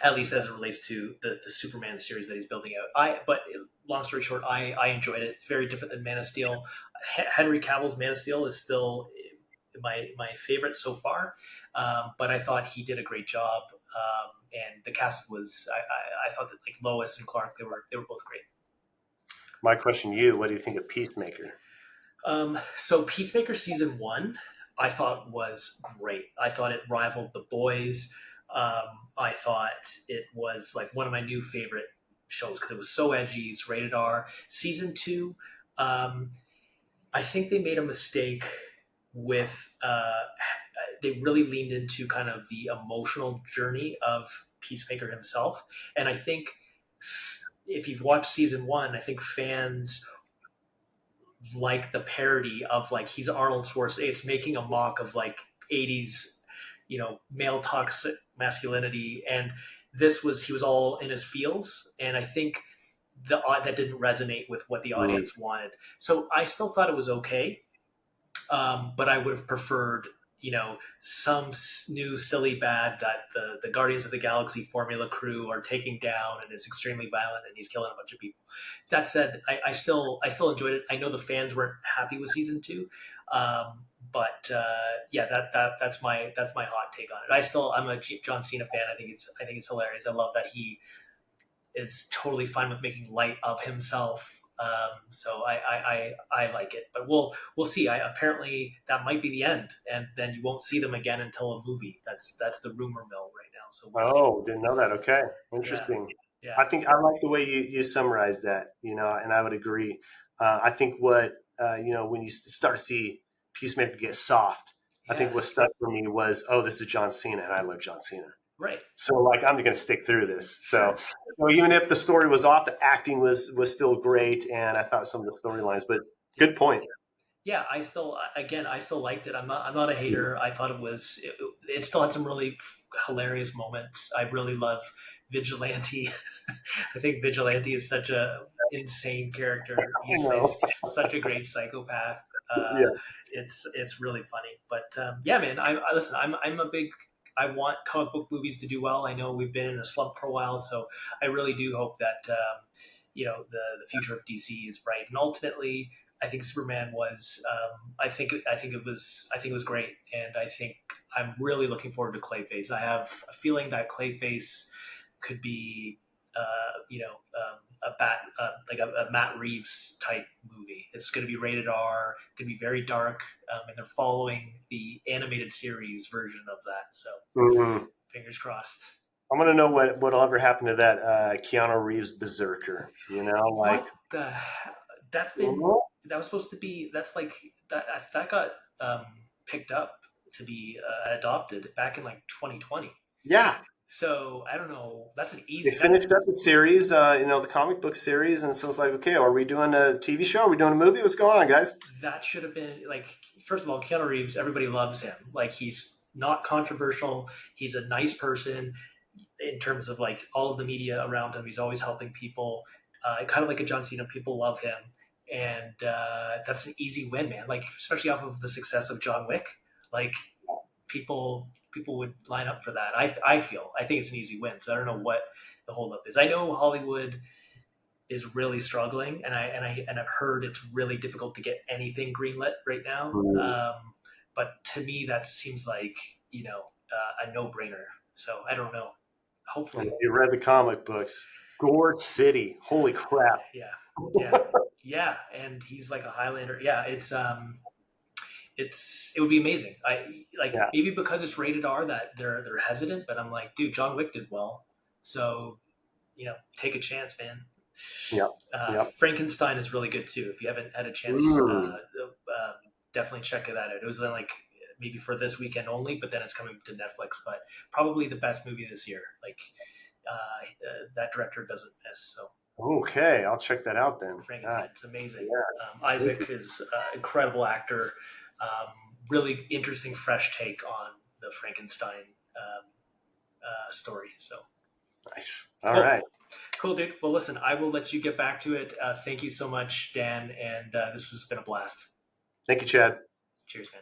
at least as it relates to the Superman series that he's building out. But long story short, I enjoyed it. It's very different than Man of Steel. Henry Cavill's Man of Steel is still my favorite so far, but I thought he did a great job. And the cast was I thought that like Lois and Clark, they were both great. My question to you: what do you think of Peacemaker? So Peacemaker season one, I thought was great. I thought it rivaled The Boys. I thought it was like one of my new favorite shows because it was so edgy. It's rated R. Season two, um, I think they made a mistake with. They really leaned into kind of the emotional journey of Peacemaker himself, and I think if you've watched season one, I think fans like the parody of like he's Arnold Schwarzenegger. It's making a mock of like 80s, male toxic masculinity, and this was he was all in his feels, and I think that didn't resonate with what the Mm. audience wanted. So I still thought it was okay, but I would have preferred, some new silly bad that the Guardians of the Galaxy Formula crew are taking down, and it's extremely violent, and he's killing a bunch of people. That said, I still enjoyed it. I know the fans weren't happy with season two, but yeah, that's my hot take on it. I'm a John Cena fan. I think it's hilarious. I love that he is totally fine with making light of himself. So I like it, but we'll see. Apparently that might be the end, and then you won't see them again until a movie. That's the rumor mill right now. So we'll see. Oh, didn't know that. Okay, Yeah, interesting. yeah, I think I like the way you summarized that. And I would agree. I think what when you start to see Peacemaker get soft, I think what yes, stuck for me was, oh, this is John Cena, and I love John Cena. right, So like I'm going to stick through this. So sure. even if the story was off, the acting was still great, and I thought some of the storylines. But Yeah. good point. Yeah, I still liked it. I'm not a hater. I thought it still had some really hilarious moments. I really love Vigilante. I think Vigilante is such a insane character. I He know. plays such a great psychopath. Yeah. It's really funny. But yeah, man, I listen. I'm a big. I want comic book movies to do well. I know we've been in a slump for a while, so I really do hope that the future of DC is bright. And ultimately, I think Superman was. I think it was great, and I think I'm really looking forward to Clayface. I have a feeling that Clayface could be, a Matt Reeves type movie. It's going to be rated R. Going to be very dark, and they're following the animated series version of that. So Mhm. fingers crossed. I want to know what'll ever happen to that Keanu Reeves Berserker. Like What the? That's been mhm. that was supposed to be. That's like that got picked up to be adopted back in like 2020. Yeah, So I don't know. That's an They easy. finished up the series, the comic book series, and so it's like, okay, are we doing a TV show? Are we doing a movie? What's going on, guys? That should have been like, first of all, Keanu Reeves. Everybody loves him. Like he's not controversial. He's a nice person in terms of like all of the media around him. He's always helping people. Kind of like a John Cena. People love him, and that's an easy win, man. Like especially off of the success of John Wick. Like people would line up for that. I think it's an easy win. So I don't know what the holdup is. I know Hollywood is really struggling, and I've heard it's really difficult to get anything greenlit right now. Mm. But to me, that seems like a no brainer. So I don't know. And Hopefully, you read the comic books. Gore City. Holy crap. yeah, yeah, yeah. And he's like a Highlander. Yeah, it would be amazing. I like Yeah. maybe because it's rated R that they're hesitant, but I'm like, dude, John Wick did well, so take a chance, man. Yep. Yep. Frankenstein is really good too. If you haven't had a chance, Mm. definitely check that out. It was like maybe for this weekend only, but then it's coming to Netflix. But probably the best movie this year. Like that director doesn't miss. So Okay, I'll check that out then. God, Frankenstein, it's amazing. yeah. Isaac is an incredible actor. Um, really interesting, fresh take on the Frankenstein story. So Nice. All cool. right. Cool, dude. Well, listen, I will let you get back to it. Thank you so much, Dan, and this has been a blast. Thank you, Chad. Cheers, man.